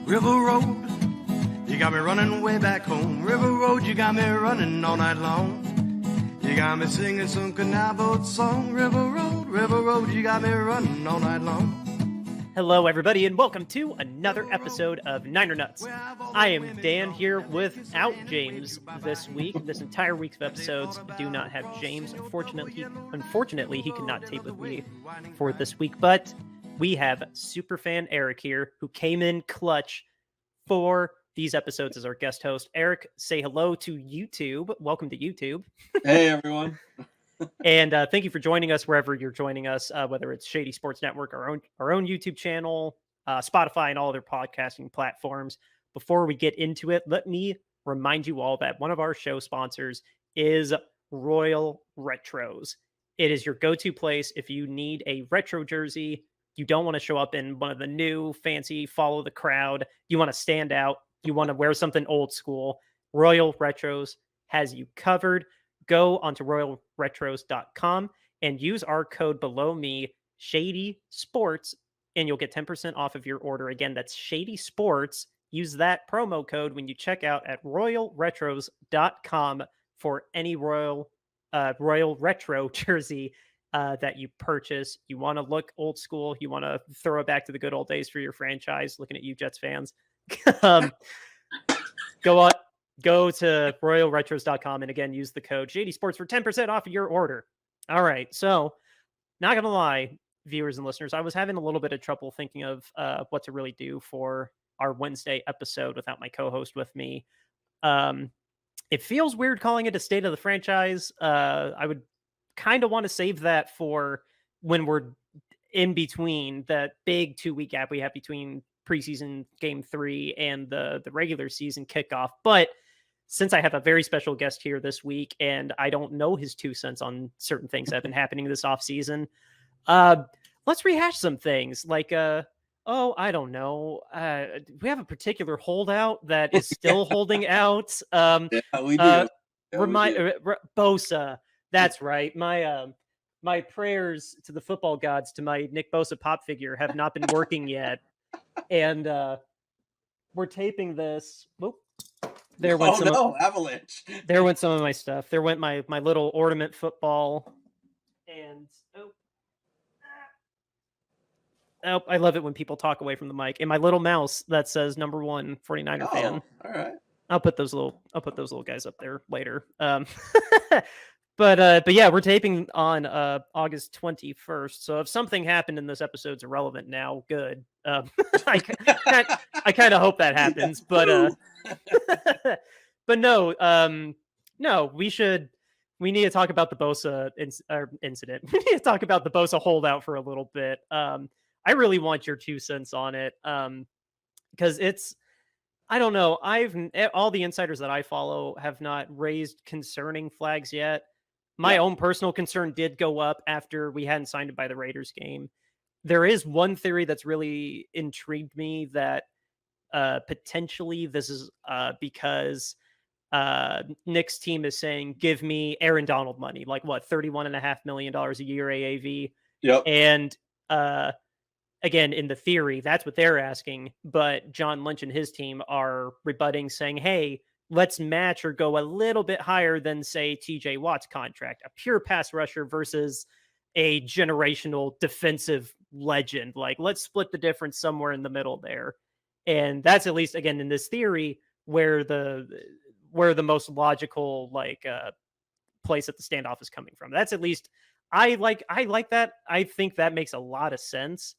River Road, you got me running way back home. River Road, you got me running all night long. You got me singing some canal boat song. River Road, you got me running all night long. Hello, everybody, and welcome to another episode of Niner Nuts. I am Dan here without James this week. This entire week's of episodes do not have James. Unfortunately, he could not tape with me for this week, but we have superfan Eric here, who came in clutch for these episodes as our guest host. Eric, say hello to YouTube. Welcome to YouTube. Hey, everyone. And thank you for joining us wherever you're joining us, whether it's Shady Sports Network, our own YouTube channel, Spotify, and all other podcasting platforms. Before we get into it, let me remind you all that one of our show sponsors is Royal Retros. It is your go-to place if you need a retro jersey. You don't want to show up in one of the new fancy follow the crowd. You want to stand out. You want to wear something old school. Royal Retros has you covered. Go onto royalretros.com and use our code below me, Shady Sports, and you'll get 10% off of your order. Again, that's Shady Sports. Use that promo code when you check out at royalretros.com for any Royal Retro jersey that you purchase. You want to look old school. You want to throw it back to the good old days for your franchise. Looking at you, Jets fans. Go to royalretros.com and again, use the code Shady Sports for 10% off of your order. All right. So not going to lie, viewers and listeners, I was having a little bit of trouble thinking of what to really do for our Wednesday episode without my co-host with me. It feels weird calling it a state of the franchise. I would kind of want to save that for when we're in between that big 2-week gap we have between preseason game 3 and the regular season kickoff. But since I have a very special guest here this week and I don't know his 2 cents on certain things that have been happening this offseason, let's rehash some things like, I don't know. We have a particular holdout that is still holding out. Yeah, we do. Bosa. That's right. My prayers to the football gods to my Nick Bosa pop figure have not been working yet. And we're taping this. Whoop. Avalanche. There went some of my stuff. There went my little ornament football. And I love it when people talk away from the mic. And my little mouse that says number 1 49er fan. All right. I'll put those little guys up there later. But yeah, we're taping on August 21st. So if something happened in this episode's irrelevant now, good. I kind of hope that happens, but but no, we need to talk about the Bosa incident. We need to talk about the Bosa holdout for a little bit. I really want your 2 cents on it. Because I don't know. All the insiders that I follow have not raised concerning flags yet. My own personal concern did go up after we hadn't signed it by the Raiders game. There is one theory that's really intrigued me that potentially this is because Nick's team is saying, give me Aaron Donald money, like what, $31.5 million a year AAV. Yep. And again, in the theory, that's what they're asking. But John Lynch and his team are rebutting, saying, hey, let's match or go a little bit higher than, say, TJ Watt's contract, a pure pass rusher versus a generational defensive legend. Like, let's split the difference somewhere in the middle there. And that's, at least, again, in this theory, where the most logical place that the standoff is coming from. That's, at least, I like that. I think that makes a lot of sense.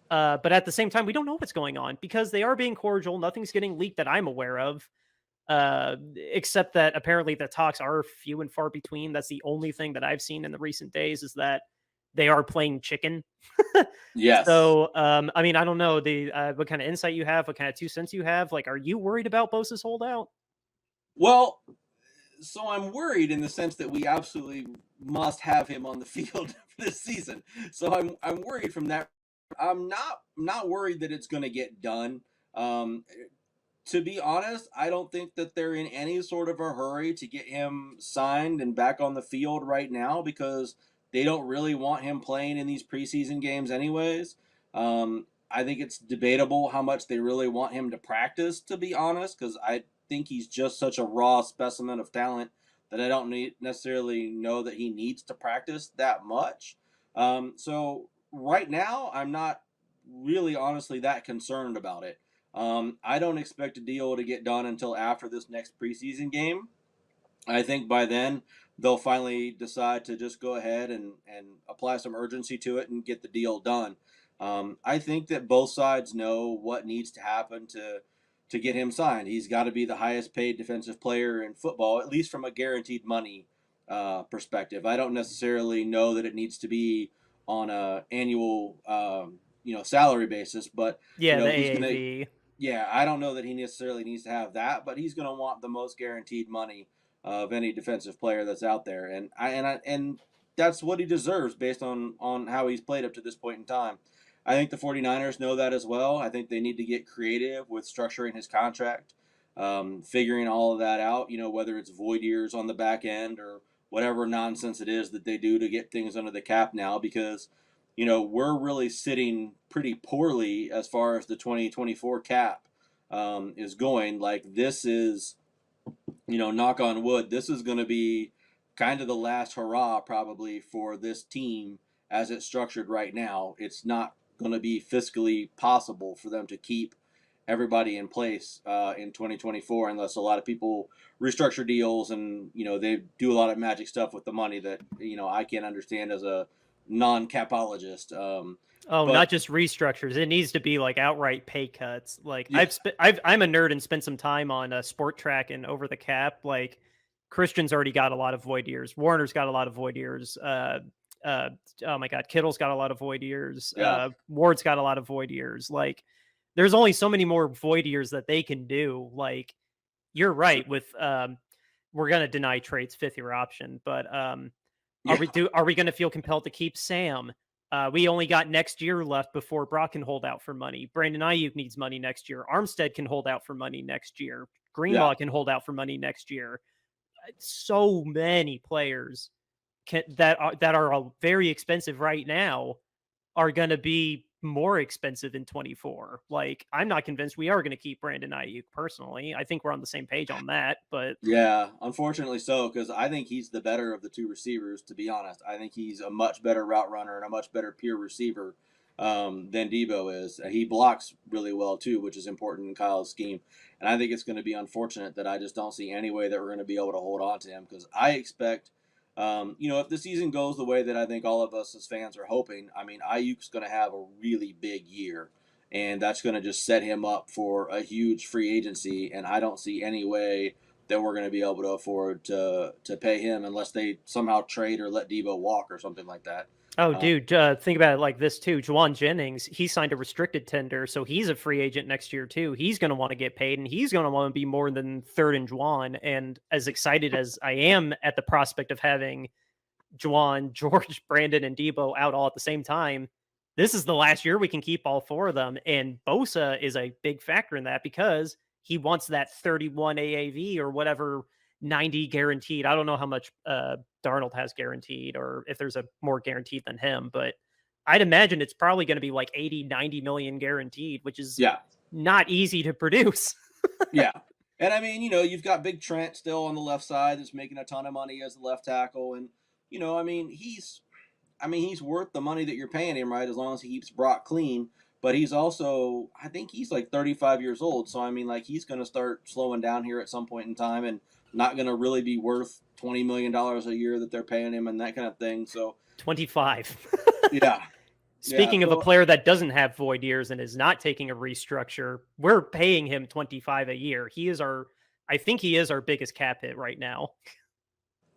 But at the same time, we don't know what's going on because they are being cordial. Nothing's getting leaked that I'm aware of. Except that apparently the talks are few and far between. That's the only thing that I've seen in the recent days, is that they are playing chicken. Yes. So, I mean, I don't know what kind of insight you have, what kind of 2 cents you have. Like, are you worried about Bosa's holdout? Well, so I'm worried in the sense that we absolutely must have him on the field this season. So I'm worried from that. I'm not worried that it's going to get done. To be honest, I don't think that they're in any sort of a hurry to get him signed and back on the field right now, because they don't really want him playing in these preseason games anyways. I think it's debatable how much they really want him to practice, to be honest, because I think he's just such a raw specimen of talent that I don't necessarily know that he needs to practice that much. So right now, I'm not really honestly that concerned about it. I don't expect a deal to get done until after this next preseason game. I think by then they'll finally decide to just go ahead and apply some urgency to it and get the deal done. I think that both sides know what needs to happen to get him signed. He's got to be the highest paid defensive player in football, at least from a guaranteed money perspective. I don't necessarily know that it needs to be on a annual salary basis, but Yeah, the he's gonna. AAV. Yeah, I don't know that he necessarily needs to have that, but he's going to want the most guaranteed money of any defensive player that's out there, and that's what he deserves based on how he's played up to this point in time. I think the 49ers know that as well. I think they need to get creative with structuring his contract, figuring all of that out. Whether it's void years on the back end or whatever nonsense it is that they do to get things under the cap now, because we're really sitting pretty poorly as far as the 2024 cap is going. Like, this is, knock on wood, this is going to be kind of the last hurrah probably for this team as it's structured right now. It's not going to be fiscally possible for them to keep everybody in place in 2024 unless a lot of people restructure deals and they do a lot of magic stuff with the money that I can't understand as a non-capologist. Oh, not But just restructures. It needs to be like outright pay cuts. Like yeah, I'm a nerd and spent some time on Sport Track and Over the Cap. Like Christian's already got a lot of void years. Warner's got a lot of void years. Uh, oh my God, Kittle's got a lot of void years. yeah, Ward's got a lot of void years. Like there's only so many more void years that they can do. Like you're right with we're gonna deny trades fifth year option, but yeah, are we going to feel compelled to keep Sam? We only got next year left before Brock can hold out for money. Brandon Ayuk needs money next year. Armstead can hold out for money next year. yeah. Greenlaw can hold out for money next year. So many players that are very expensive right now are going to be more expensive in 24. Like, I'm not convinced we are going to keep Brandon Ayuk personally. I think we're on the same page on that, but Yeah, unfortunately so, because I think he's the better of the two receivers, to be honest. I think he's a much better route runner and a much better pure receiver than Debo is. He blocks really well, too, which is important in Kyle's scheme. And I think it's going to be unfortunate that I just don't see any way that we're going to be able to hold on to him, because I expect, if the season goes the way that I think all of us as fans are hoping, I mean, Ayuk's going to have a really big year. And that's going to just set him up for a huge free agency. And I don't see any way that we're going to be able to afford to pay him unless they somehow trade or let Debo walk or something like that. oh, dude, think about it like this too. Juwan Jennings, he signed a restricted tender, so he's a free agent next year too. He's going to want to get paid, and he's going to want to be more than third in Juwan. And as excited as I am at the prospect of having Juwan, George, Brandon, and Debo out all at the same time, this is the last year we can keep all four of them. And Bosa is a big factor in that because he wants that 31 AAV or whatever 90 guaranteed. I don't know how much Darnold has guaranteed or if there's a more guaranteed than him, but I'd imagine it's probably going to be like 80, 90 million guaranteed, which is Yeah, not easy to produce. yeah. And I mean, you've got Big Trent still on the left side that's making a ton of money as the left tackle, and I mean, he's worth the money that you're paying him, right? As long as he keeps Brock clean. But he's also, I think he's like 35 years old. So, I mean, like, he's going to start slowing down here at some point in time and not going to really be worth $20 million a year that they're paying him and that kind of thing. So, 25. yeah. Yeah. Speaking of a So, player that doesn't have void years and is not taking a restructure, we're paying him 25 a year. I think he is our biggest cap hit right now.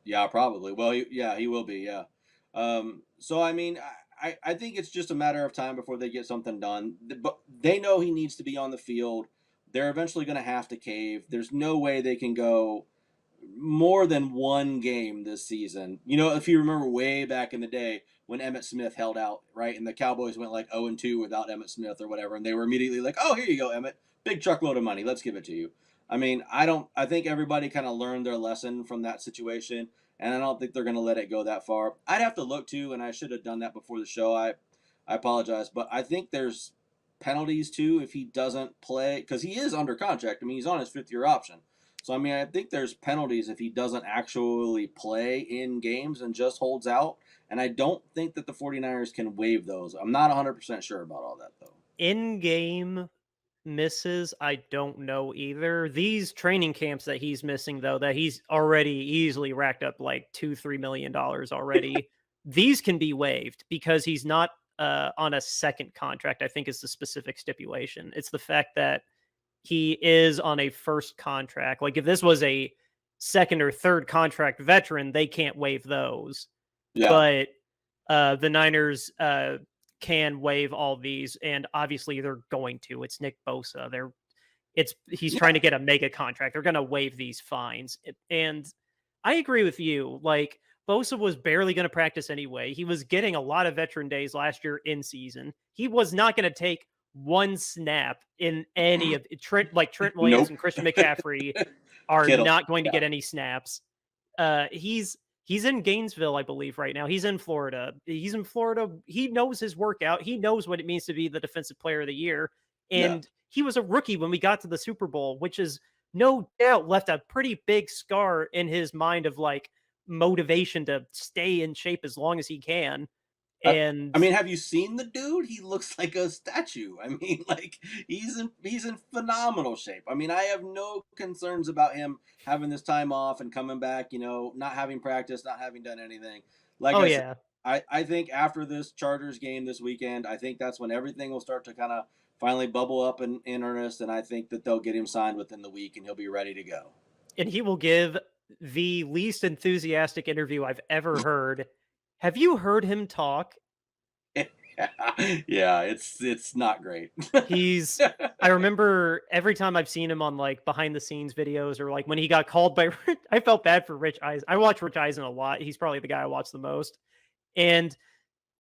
yeah, probably. Well, he will be. Yeah. So, I mean, I think it's just a matter of time before they get something done. But they know he needs to be on the field. They're eventually going to have to cave. There's no way they can go more than one game this season. If you remember way back in the day when Emmitt Smith held out, right, and the Cowboys went like 0-2 without Emmitt Smith or whatever, and they were immediately like, "Oh, here you go, Emmitt, big truckload of money, let's give it to you." I mean, I think everybody kind of learned their lesson from that situation, and I don't think they're going to let it go that far. I'd have to look too, and I should have done that before the show. I apologize, but I think there's penalties too if he doesn't play, because he is under contract. I mean, he's on his 5th-year option. So, I mean, I think there's penalties if he doesn't actually play in games and just holds out. And I don't think that the 49ers can waive those. I'm not 100% sure about all that, though. In-game misses, I don't know either. These training camps that he's missing, though, that he's already easily racked up like $2-3 million already, these can be waived because he's not on a second contract, I think is the specific stipulation. It's the fact that he is on a first contract. Like if this was a second or third contract veteran, they can't waive those. Yeah. But the Niners can waive all these, and obviously they're going to. It's Nick Bosa. He's trying to get a mega contract. They're going to waive these fines. And I agree with you. Like Bosa was barely going to practice anyway. He was getting a lot of veteran days last year in season. He was not going to take one snap in any of Trent Williams and Christian McCaffrey are Kittle. not going to get any snaps. He's in Gainesville, I believe, right now. He's in Florida. He knows his workout. He knows what it means to be the defensive player of the year. And he was a rookie when we got to the Super Bowl, which is no doubt left a pretty big scar in his mind of like motivation to stay in shape as long as he can. And I mean, have you seen the dude? He looks like a statue. I mean, like he's in phenomenal shape. I mean, I have no concerns about him having this time off and coming back, not having practice, not having done anything. Like said, I think after this Chargers game this weekend, I think that's when everything will start to kind of finally bubble up in earnest, and I think that they'll get him signed within the week and he'll be ready to go. And he will give the least enthusiastic interview I've ever heard. Have you heard him talk? Yeah, it's not great. I remember every time I've seen him on like behind the scenes videos or like when he got called by, I felt bad for Rich Eisen. I watch Rich Eisen a lot. He's probably the guy I watch the most. And,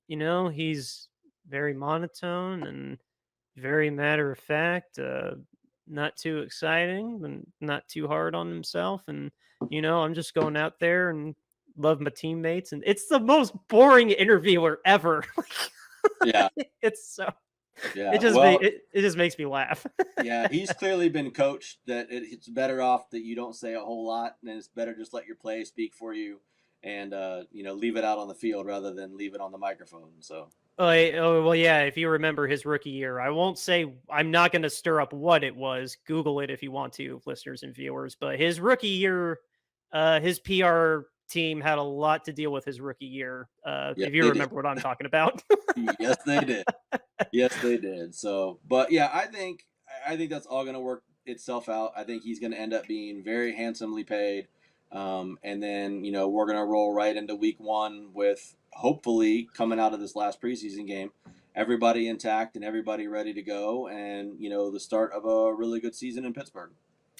he's very monotone and very matter of fact, not too exciting and not too hard on himself. And, I'm just going out there and love my teammates. And it's the most boring interviewer ever. Yeah. It's so. Yeah. It just makes me laugh. Yeah, he's clearly been coached that it's better off that you don't say a whole lot, and it's better just let your play speak for you, and leave it out on the field rather than leave it on the microphone. So. Oh well, yeah. If you remember his rookie year, I won't say. I'm not going to stir up what it was. Google it if you want to, listeners and viewers. But his rookie year, his PR team had a lot to deal with his rookie year. If you remember what I'm talking about. Yes, they did. Yes, they did. So, but yeah, I think that's all going to work itself out. I think he's going to end up being very handsomely paid. And then, we're going to roll right into week 1 with hopefully coming out of this last preseason game, everybody intact and everybody ready to go. And, the start of a really good season in Pittsburgh.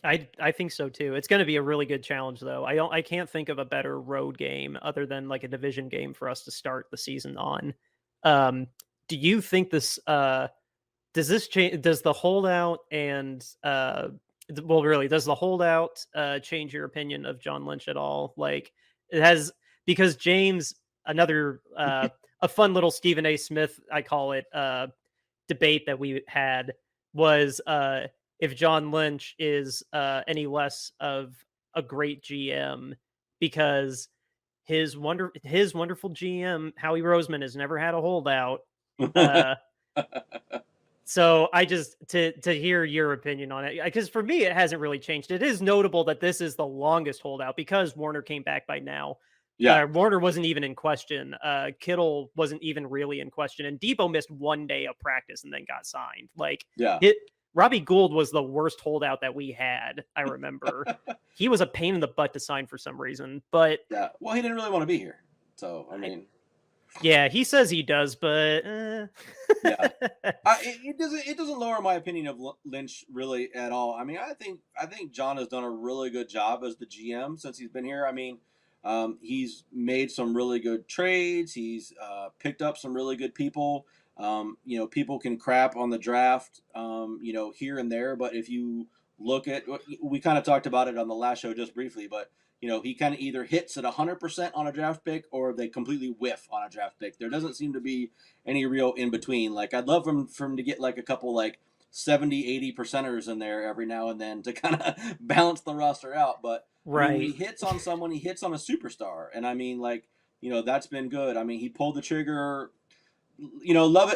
I think so too. It's going to be a really good challenge though. I can't think of a better road game other than like a division game for us to start the season on. Do you think this, does this change, does the holdout and, does the holdout change your opinion of John Lynch at all? Like it has, because James, another, a fun little Stephen A. Smith, I call it, debate that we had was, if John Lynch is any less of a great GM because his wonderful GM, Howie Roseman, has never had a holdout. So I just to hear your opinion on it, because for me it hasn't really changed. It is notable that this is the longest holdout because Warner came back by now. Yeah, Warner wasn't even in question. Kittle wasn't even really in question, and Debo missed 1 day of practice and then got signed. Like, Robbie Gould was the worst holdout that we had. I remember he was a pain in the butt to sign for some reason, but well, he didn't really want to be here. So I mean. Yeah, he says he does, but it doesn't lower my opinion of Lynch really at all. I mean, I think John has done a really good job as the GM since he's been here. I mean, he's made some really good trades. He's picked up some really good people. People can crap on the draft, here and there, but if you look at, we kind of talked about it on the last show just briefly, but he kind of either hits at 100% on a draft pick or they completely whiff on a draft pick. There doesn't seem to be any real in between. Like, I'd love for him to get like a couple like 70, 80 percenters in there every now and then to kind of balance the roster out. But I mean, when he hits on someone, he hits on a superstar. And I mean, like, that's been good. I mean, he pulled the trigger. Love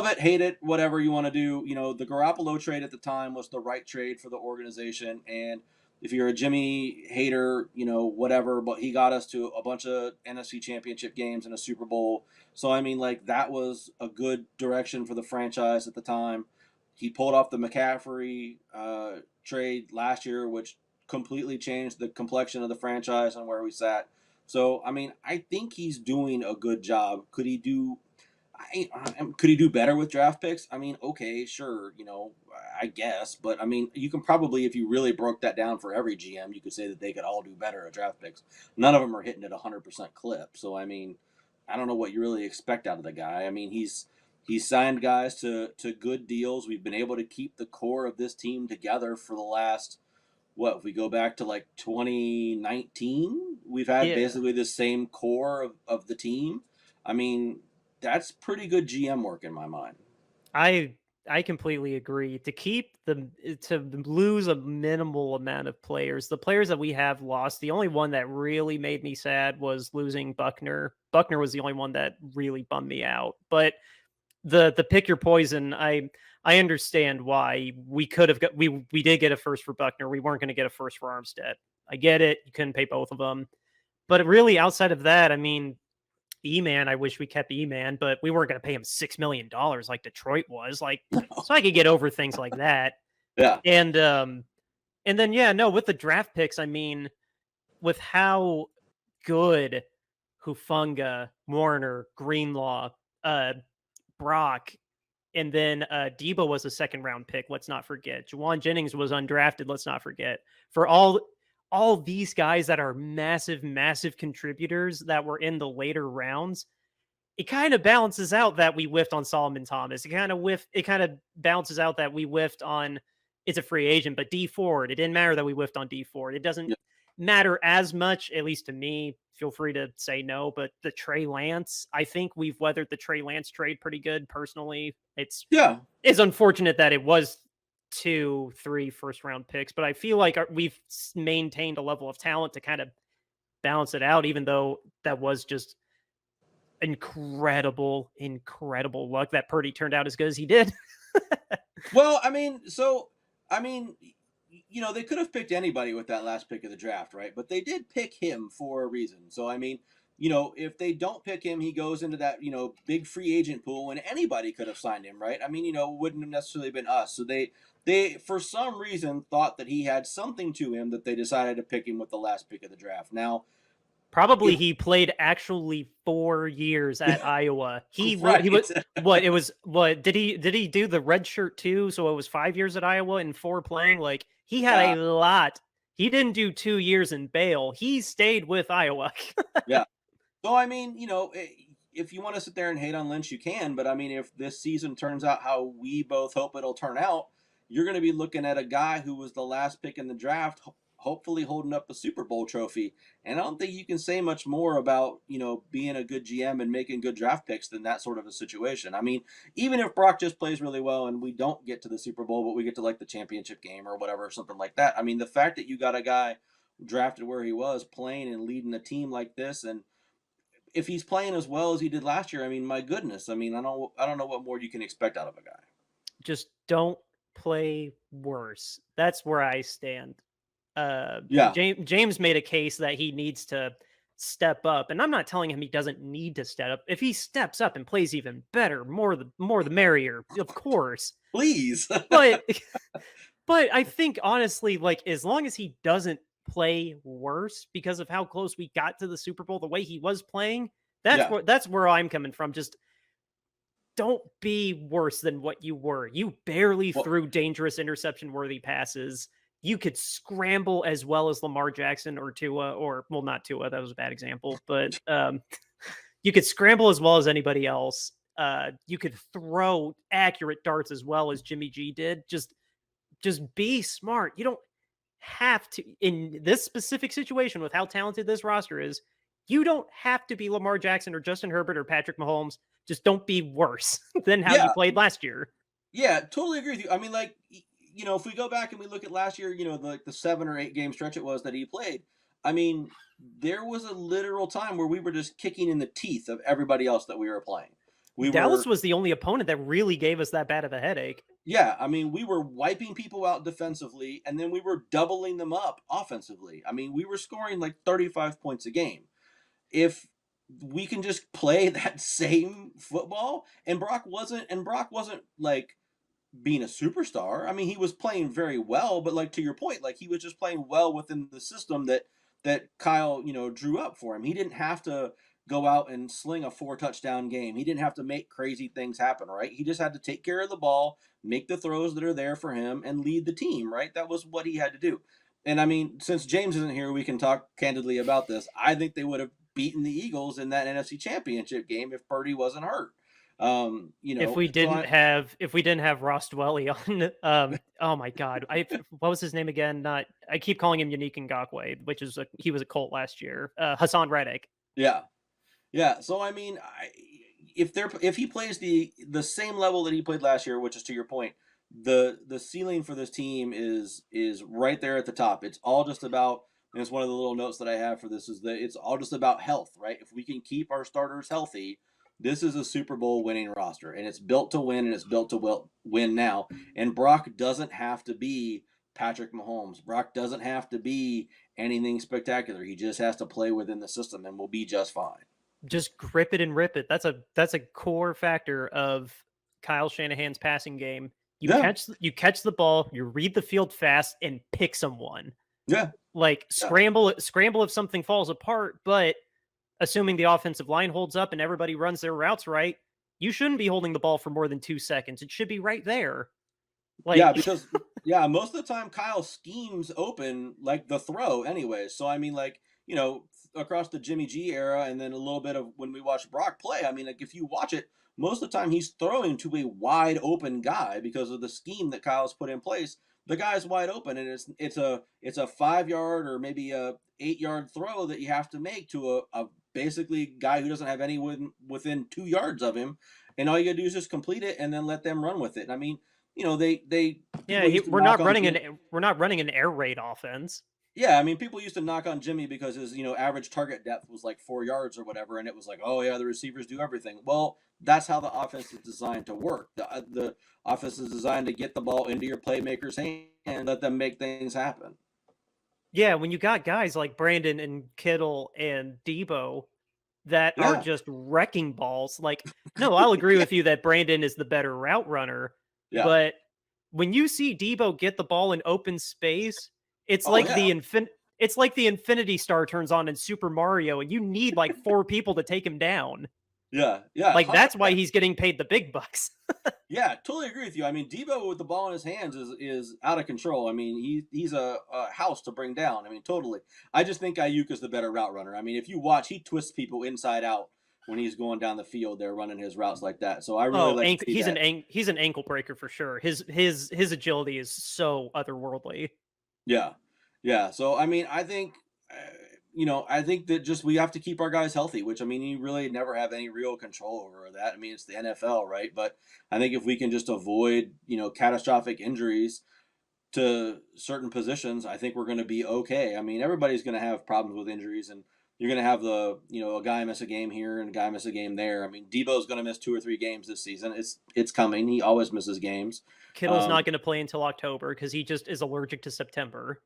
it, hate it, whatever you want to do. The Garoppolo trade at the time was the right trade for the organization. And if you're a Jimmy hater, whatever, but he got us to a bunch of NFC championship games and a Super Bowl. So, I mean, like, that was a good direction for the franchise at the time. He pulled off the McCaffrey trade last year, which completely changed the complexion of the franchise and where we sat. So, I mean, I think he's doing a good job. Could he do better with draft picks? I mean, okay, sure, I guess. But, I mean, you can probably, if you really broke that down for every GM, you could say that they could all do better at draft picks. None of them are hitting at 100% clip. So, I mean, I don't know what you really expect out of the guy. I mean, he's signed guys to good deals. We've been able to keep the core of this team together for the last, if we go back to like 2019, we've had basically the same core of the team. I mean, that's pretty good GM work in my mind. I completely agree. To lose a minimal amount of players, the players that we have lost, the only one that really made me sad was losing Buckner. Buckner was the only one that really bummed me out. But the pick your poison, I understand why we could have got, we did get a first for Buckner. We weren't going to get a first for Armstead. I get it. You couldn't pay both of them. But really, outside of that, I mean, E-Man, I wish we kept E-Man, but we weren't going to pay him $6 million like Detroit was. Like, so I could get over things like that. Yeah. And then, with the draft picks, I mean, with how good Hufanga, Warner, Greenlaw, Brock, and then Debo was a second round pick. Let's not forget. Juwan Jennings was undrafted. Let's not forget. For all these guys that are massive, massive contributors that were in the later rounds, it kind of balances out that we whiffed on Solomon Thomas. It kind of balances out that we whiffed on, it's a free agent, but D Ford. It didn't matter that we whiffed on D Ford. It doesn't matter as much, at least to me. Feel free to say no, but the Trey Lance, I think we've weathered the Trey Lance trade pretty good. Personally, it's unfortunate that it was 2-3 first round picks, but I feel like we've maintained a level of talent to kind of balance it out, even though that was just incredible luck that Purdy turned out as good as he did. Well, I mean, they could have picked anybody with that last pick of the draft, right? But they did pick him for a reason. So, I mean, if they don't pick him, he goes into that, big free agent pool, and anybody could have signed him, right? I mean, wouldn't have necessarily been us. So they for some reason thought that he had something to him that they decided to pick him with the last pick of the draft. Now, probably he played actually 4 years at Iowa. He was did he do the red shirt too? So it was 5 years at Iowa and 4 playing. Like, he had a lot. He didn't do 2 years in Bail. He stayed with Iowa. Yeah. So, I mean, if you want to sit there and hate on Lynch, you can. But, I mean, if this season turns out how we both hope it'll turn out, you're going to be looking at a guy who was the last pick in the draft, hopefully holding up a Super Bowl trophy. And I don't think you can say much more about, being a good GM and making good draft picks than that sort of a situation. I mean, even if Brock just plays really well and we don't get to the Super Bowl, but we get to like the championship game or whatever, something like that. I mean, the fact that you got a guy drafted where he was playing and leading a team like this, and if he's playing as well as he did last year, I mean, my goodness, I mean, I don't know what more you can expect out of a guy. Just don't play worse. That's where I stand. James made a case that he needs to step up, and I'm not telling him he doesn't need to step up. If he steps up and plays even better, more the merrier, of course. Please. but I think honestly, like, as long as he doesn't play worse because of how close we got to the Super Bowl, the way he was playing, that's where I'm coming from. Just don't be worse than what you were. You barely threw dangerous interception-worthy passes. You could scramble as well as Lamar Jackson or Tua, not Tua, that was a bad example, but you could scramble as well as anybody else. You could throw accurate darts as well as Jimmy G did. Just be smart. You don't have to, in this specific situation with how talented this roster is, you don't have to be Lamar Jackson or Justin Herbert or Patrick Mahomes. Just don't be worse than how you Yeah, played last year. yeah, totally agree with you. I mean, like, if we go back and we look at last year, the 7 or 8 game stretch it was that he played. I mean, there was a literal time where we were just kicking in the teeth of everybody else that we were playing. We Dallas were, was the only opponent that really gave us that bad of a headache. yeah, I mean, we were wiping people out defensively, and then we were doubling them up offensively. I mean, we were scoring like 35 points a game. If we can just play that same football, and Brock wasn't like being a superstar. I mean, he was playing very well, but like to your point, like he was just playing well within the system that Kyle, drew up for him. He didn't have to go out and sling a 4 touchdown game. He didn't have to make crazy things happen, right? He just had to take care of the ball, make the throws that are there for him, and lead the team, right? That was what he had to do. And I mean, since James isn't here, we can talk candidly about this. I think they would have beaten the Eagles in that NFC Championship game if Purdy wasn't hurt. If we didn't have Ross Dwelly on, oh my God, what was his name again? Not, I keep calling him Unique Ngakoue, which is he was a Colt last year. Hassan Reddick. Yeah, yeah. So I mean, if he plays the same level that he played last year, which is to your point, the ceiling for this team is right there at the top. It's all just about, and it's one of the little notes that I have for this is that it's all just about health, right? If we can keep our starters healthy, this is a Super Bowl winning roster, and it's built to win, and it's built to win now. And Brock doesn't have to be Patrick Mahomes. Brock doesn't have to be anything spectacular. He just has to play within the system, and we'll be just fine. Just grip it and rip it. That's a core factor of Kyle Shanahan's passing game. You catch the ball, you read the field fast, and pick someone. Yeah. Like scramble if something falls apart, but assuming the offensive line holds up and everybody runs their routes right, you shouldn't be holding the ball for more than 2 seconds. It should be right there. Like, yeah, because most of the time Kyle schemes open like the throw anyway. So I mean, like, across the Jimmy G era and then a little bit of when we watch Brock play, I mean, like if you watch it, most of the time he's throwing to a wide open guy because of the scheme that Kyle's put in place. The guy's wide open, and it's a 5-yard or maybe a 8-yard throw that you have to make to a basically guy who doesn't have anyone within 2 yards of him, and all you gotta do is just complete it and then let them run with it. And I mean, we're not running an air raid offense. Yeah, I mean, people used to knock on Jimmy because his, average target depth was like 4 yards or whatever, and it was like, oh yeah, the receivers do everything. Well, that's how the offense is designed to work. The offense is designed to get the ball into your playmakers' hands and let them make things happen. Yeah, when you got guys like Brandon and Kittle and Debo that are just wrecking balls, like, no, I'll agree with you that Brandon is the better route runner, but when you see Debo get the ball in open space, it's like the Infinity Star turns on in Super Mario, and you need like 4 people to take him down. Yeah. Like, that's why he's getting paid the big bucks. Yeah, totally agree with you. I mean, Debo with the ball in his hands is out of control. I mean, he's a house to bring down. I mean, totally. I just think Ayuk is the better route runner. I mean, if you watch, he twists people inside out when he's going down the field. They're running his routes like that. So I really he's an ankle breaker for sure. His agility is so otherworldly. Yeah. So I mean, I think. I think that just we have to keep our guys healthy, which, I mean, you really never have any real control over that. I mean, it's the NFL, right? But I think if we can just avoid, catastrophic injuries to certain positions, I think we're going to be okay. I mean, everybody's going to have problems with injuries, and you're going to have a guy miss a game here and a guy miss a game there. I mean, Debo's going to miss 2 or 3 games this season. It's coming. He always misses games. Kittle's not going to play until October because he just is allergic to September.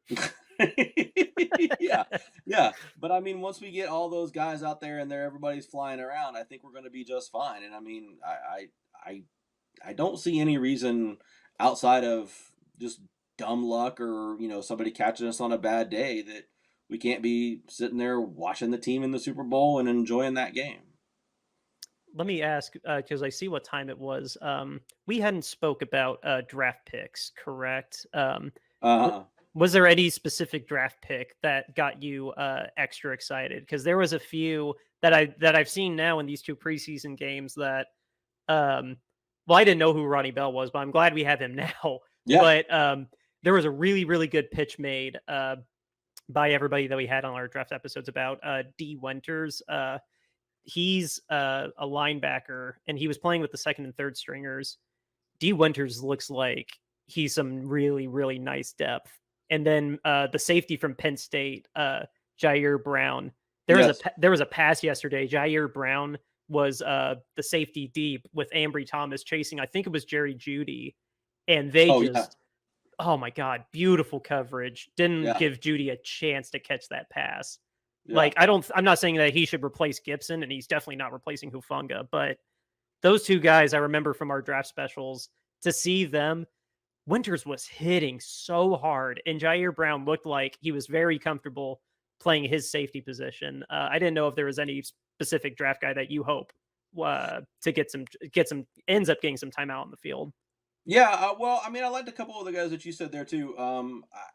Yeah. But I mean, once we get all those guys out there and everybody's flying around, I think we're going to be just fine. And I mean, I don't see any reason outside of just dumb luck or, somebody catching us on a bad day that we can't be sitting there watching the team in the Super Bowl and enjoying that game. Let me ask, because I see what time it was. We hadn't spoke about draft picks, correct? Was there any specific draft pick that got you extra excited? Because there was a few that I've seen now in these 2 preseason games that, I didn't know who Ronnie Bell was, but I'm glad we have him now. Yeah. But there was a really, really good pitch made by everybody that we had on our draft episodes about D. Winters. He's a linebacker, and he was playing with the second and third stringers. D. Winters looks like he's some really, really nice depth. And then the safety from Penn State, Jair Brown. There was a pass yesterday. Jair Brown was the safety deep with Ambry Thomas chasing. I think it was Jerry Jeudy, and they oh my god, beautiful coverage. Didn't give Jeudy a chance to catch that pass. Yeah. Like I'm not saying that he should replace Gibson, and he's definitely not replacing Hufanga, but those two guys I remember from our draft specials. To see them, Winters was hitting so hard, and Jair Brown looked like he was very comfortable playing his safety position. I didn't know if there was any specific draft guy that you hope to get some ends up getting some time out in the field. Yeah, well, I mean, I liked a couple of the guys that you said there too.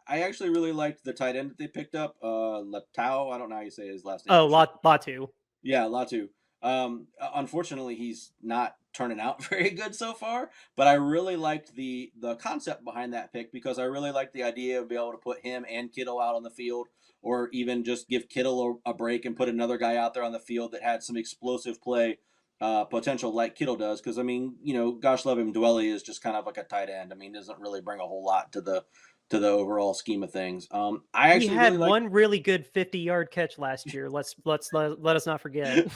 I actually really liked the tight end that they picked up, Latau. I don't know how you say his last name. Oh, Latu. Yeah, Latu. Unfortunately, he's not turning out very good so far, but I really liked the concept behind that pick because I really liked the idea of being able to put him and Kittle out on the field, or even just give Kittle a break and put another guy out there on the field that had some explosive play potential like Kittle does. Because, I mean, gosh love him, Dwelly is just kind of like a tight end. I mean, doesn't really bring a whole lot to the overall scheme of things. I actually had one really good 50-yard catch last year. Let us not forget.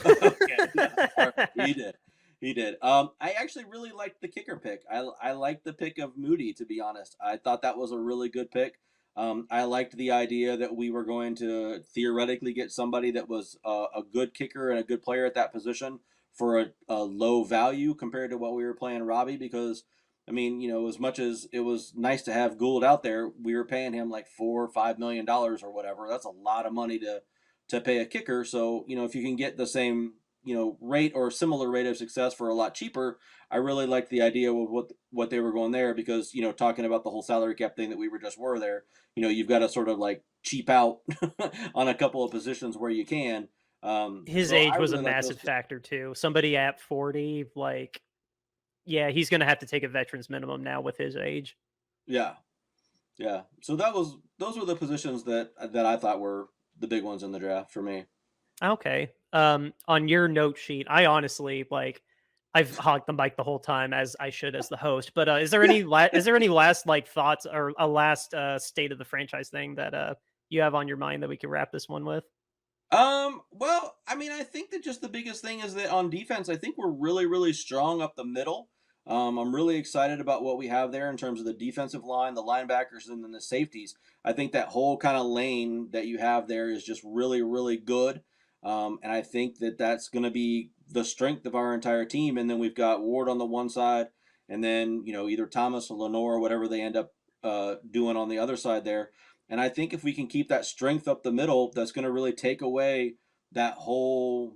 He did. I actually really liked the kicker pick. I liked the pick of Moody, to be honest. I thought that was a really good pick. I liked the idea that we were going to theoretically get somebody that was a good kicker and a good player at that position for a low value compared to what we were paying Robbie, because I mean, as much as it was nice to have Gould out there, we were paying him like $4 or $5 million or whatever. That's a lot of money to pay a kicker. So, if you can get the same, rate or similar rate of success for a lot cheaper, I really liked the idea of what they were going there, because, talking about the whole salary cap thing that we were there, you've got to sort of like cheap out on a couple of positions where you can. His age was a massive factor too. Somebody at 40, like, yeah, he's going to have to take a veteran's minimum now with his age. Yeah. So those were the positions that I thought were the big ones in the draft for me. Okay. On your note sheet, I honestly I've hogged the mic the whole time, as I should as the host. But is there any last like thoughts or a last state of the franchise thing that you have on your mind that we can wrap this one with? Well, I mean, I think that just the biggest thing is that on defense, I think we're really, really strong up the middle. I'm really excited about what we have there in terms of the defensive line, the linebackers, and then the safeties. I think that whole kind of lane that you have there is just really, really good. And I think that that's going to be the strength of our entire team. And then we've got Ward on the one side, and then, either Thomas or Lenore or whatever they end up doing on the other side there. And I think if we can keep that strength up the middle, that's going to really take away that whole,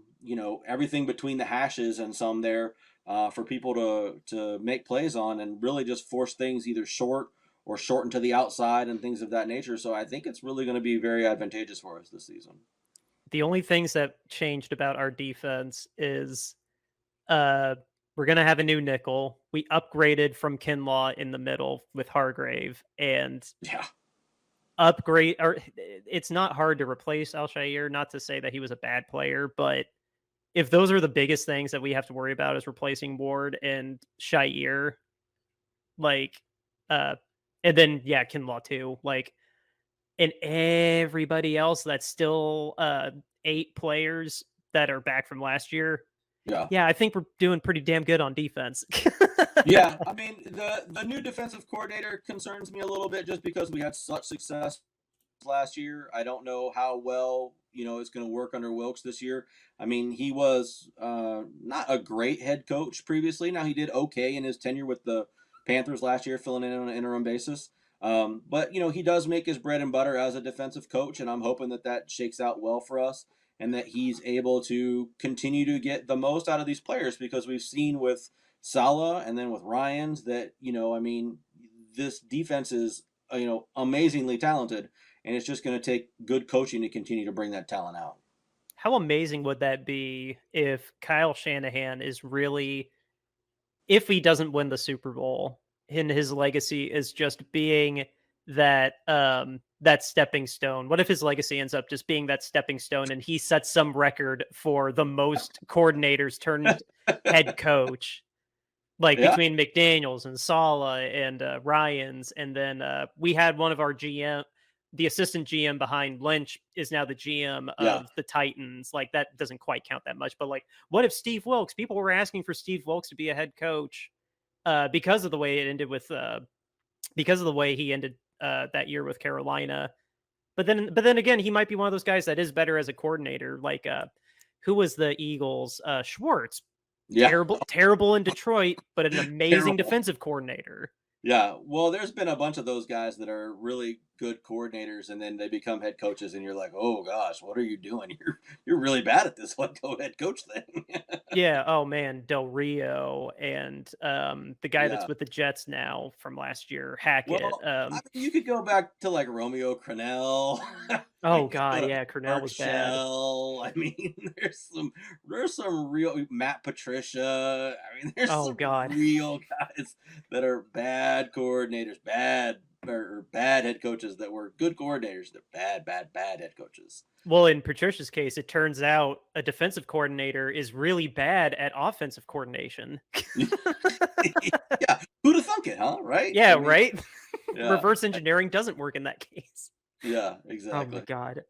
everything between the hashes and some there for people to make plays on, and really just force things either short or shorten to the outside and things of that nature. So I think it's really going to be very advantageous for us this season. The only things that changed about our defense is we're going to have a new nickel. We upgraded from Kinlaw in the middle with Hargrave, and upgrade, or it's not hard to replace Al-Shaair. Not to say that he was a bad player, but if those are the biggest things that we have to worry about is replacing Ward and Shaair, and then Kinlaw too, and everybody else that's still 8 players that are back from last year. Yeah, I think we're doing pretty damn good on defense. Yeah, I mean, the new defensive coordinator concerns me a little bit just because we had such success last year. I don't know how well, it's going to work under Wilkes this year. I mean, he was not a great head coach previously. Now, he did okay in his tenure with the Panthers last year, filling in on an interim basis. But, he does make his bread and butter as a defensive coach, and I'm hoping that shakes out well for us and that he's able to continue to get the most out of these players, because we've seen with Salah and then with Ryans that, I mean, this defense is, amazingly talented, and it's just going to take good coaching to continue to bring that talent out. How amazing would that be if Kyle Shanahan is really, if he doesn't win the Super Bowl, and his legacy is just being that that stepping stone? What if his legacy ends up just being that stepping stone and he sets some record for the most coordinators turned head coach, like Yeah. between McDaniels and Sala and Ryans, and then we had one of our GM, the assistant GM behind Lynch, is now the GM Yeah. of the Titans. Like that doesn't quite count that much, but like, what if Steve Wilkes? People were asking for Steve Wilkes to be a head coach because of the way it ended with because of the way he ended that year with Carolina. But then again, he might be one of those guys that is better as a coordinator. Like who was the Eagles? Schwartz. Yeah. Terrible in Detroit, but an amazing Terrible. defensive coordinator. Yeah, well, there's been a bunch of those guys that are really good coordinators, and then they become head coaches, and you're like, oh gosh, what are you doing? You're really bad at this head coach thing. Yeah. Oh man, Del Rio and the guy that's Yeah. with the Jets now from last year, Hackett. Well, I mean, you could go back to like Romeo Crennel. You Oh could god, go to yeah, Cornell Mark was bad. Shell. I mean, there's some real Matt Patricia. I mean, there's Oh some god. real guys that are bad coordinators, bad head coaches that were good coordinators. They're bad head coaches. Well, in Patricia's case, it turns out a defensive coordinator is really bad at offensive coordination. Yeah, who'd have thunk it, huh? Right? Yeah, I mean, right? yeah, Reverse engineering doesn't work in that case. yeah, Oh my exactly. god.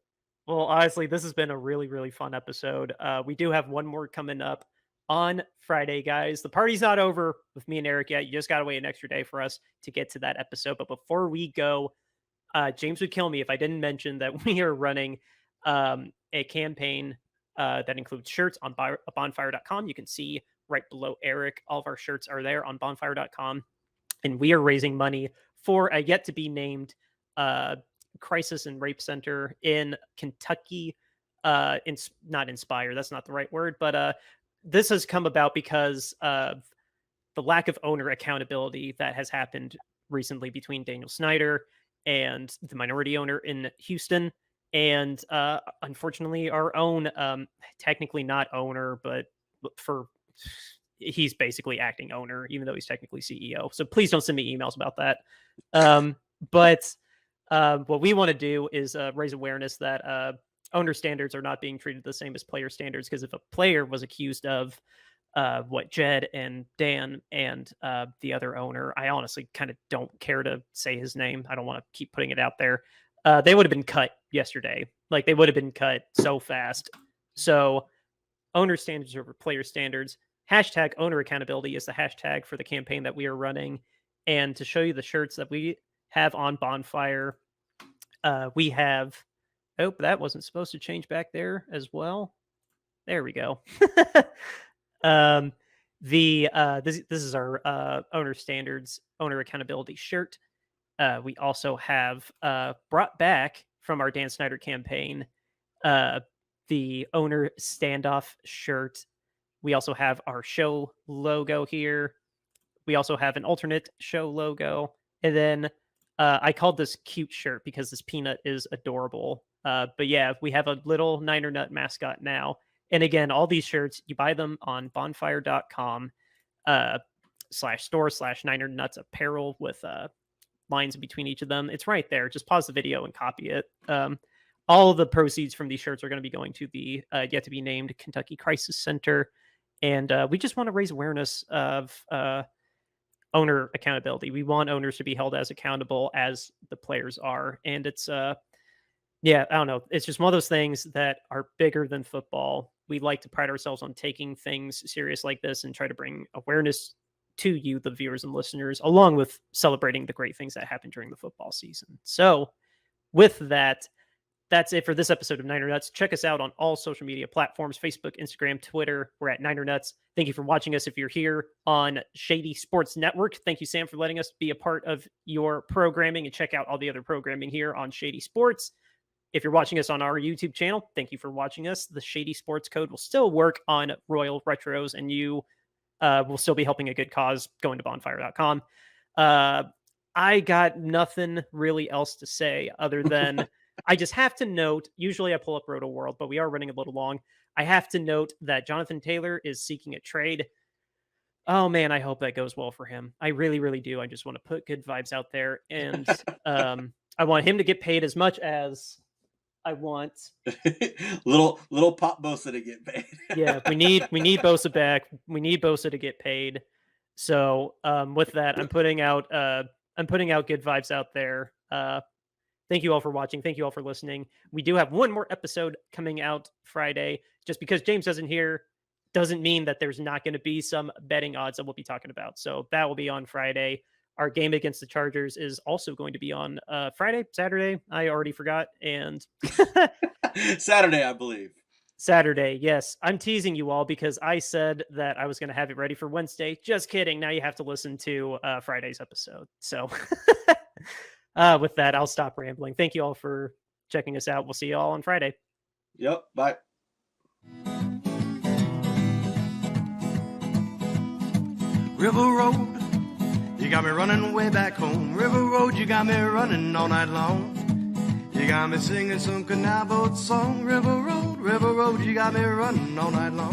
Well, honestly, this has been a really, really fun episode. We do have one more coming up on Friday, guys. The party's not over with me and Eric yet. You just got to wait an extra day for us to get to that episode. But before we go, James would kill me if I didn't mention that we are running a campaign that includes shirts on bonfire.com. You can see right below Eric. All of our shirts are there on bonfire.com. And we are raising money for a yet to be named crisis and rape center in Kentucky. Not Inspire, that's not the right word, but this has come about because of the lack of owner accountability that has happened recently between Daniel Snyder and the minority owner in Houston. And unfortunately, our own, technically not owner, but for he's basically acting owner, even though he's technically CEO. So please don't send me emails about that. But what we want to do is raise awareness that owner standards are not being treated the same as player standards. Because if a player was accused of what Jed and Dan and the other owner, I honestly kind of don't care to say his name. I don't want to keep putting it out there. They would have been cut yesterday. Like they would have been cut so fast. So owner standards over player standards. Hashtag owner accountability is the hashtag for the campaign that we are running. And to show you the shirts that we have on Bonfire, we have, oh, that wasn't supposed to change back there as well. There we go. This is our owner standards, owner accountability shirt. We also have brought back from our Dan Snyder campaign the owner standoff shirt. We also have our show logo here. We also have an alternate show logo. And then I called this cute shirt because this peanut is adorable. But yeah, we have a little Niner Nut mascot now. And again, all these shirts, you buy them on bonfire.com /store/Niner Nuts apparel with lines between each of them. It's right there. Just pause the video and copy it. All of the proceeds from these shirts are going to be going to the yet to be named Kentucky Crisis Center. And we just want to raise awareness of owner accountability. We want owners to be held as accountable as the players are. And it's, yeah, I don't know. It's just one of those things that are bigger than football. We like to pride ourselves on taking things serious like this and try to bring awareness to you, the viewers and listeners, along with celebrating the great things that happen during the football season. So with that, that's it for this episode of Niner Nuts. Check us out on all social media platforms, Facebook, Instagram, Twitter. We're at Niner Nuts. Thank you for watching us if you're here on Shady Sports Network. Thank you, Sam, for letting us be a part of your programming, and check out all the other programming here on Shady Sports. If you're watching us on our YouTube channel, thank you for watching us. The Shady Sports Code will still work on Royal Retros, and you will still be helping a good cause going to bonfire.com. I got nothing really else to say other than I just have to note, usually I pull up Roto World, but we are running a little long. I have to note that Jonathan Taylor is seeking a trade. Oh man, I hope that goes well for him. I really, really do. I just want to put good vibes out there, and I want him to get paid as much as I want. little Pop Bosa to get paid. Yeah, we need Bosa back. We need Bosa to get paid. So with that, I'm putting out good vibes out there. Thank you all for watching. Thank you all for listening. We do have one more episode coming out Friday. Just because James isn't here doesn't mean that there's not going to be some betting odds that we'll be talking about. So that will be on Friday. Our game against the Chargers is also going to be on Friday, Saturday. I already forgot. And Saturday, I believe. Saturday, yes. I'm teasing you all because I said that I was going to have it ready for Wednesday. Just kidding. Now you have to listen to Friday's episode. So with that, I'll stop rambling. Thank you all for checking us out. We'll see you all on Friday. Yep. Bye. River Road, you got me running way back home. River Road, you got me running all night long. You got me singing some canal boat song. River Road, you got me running all night long.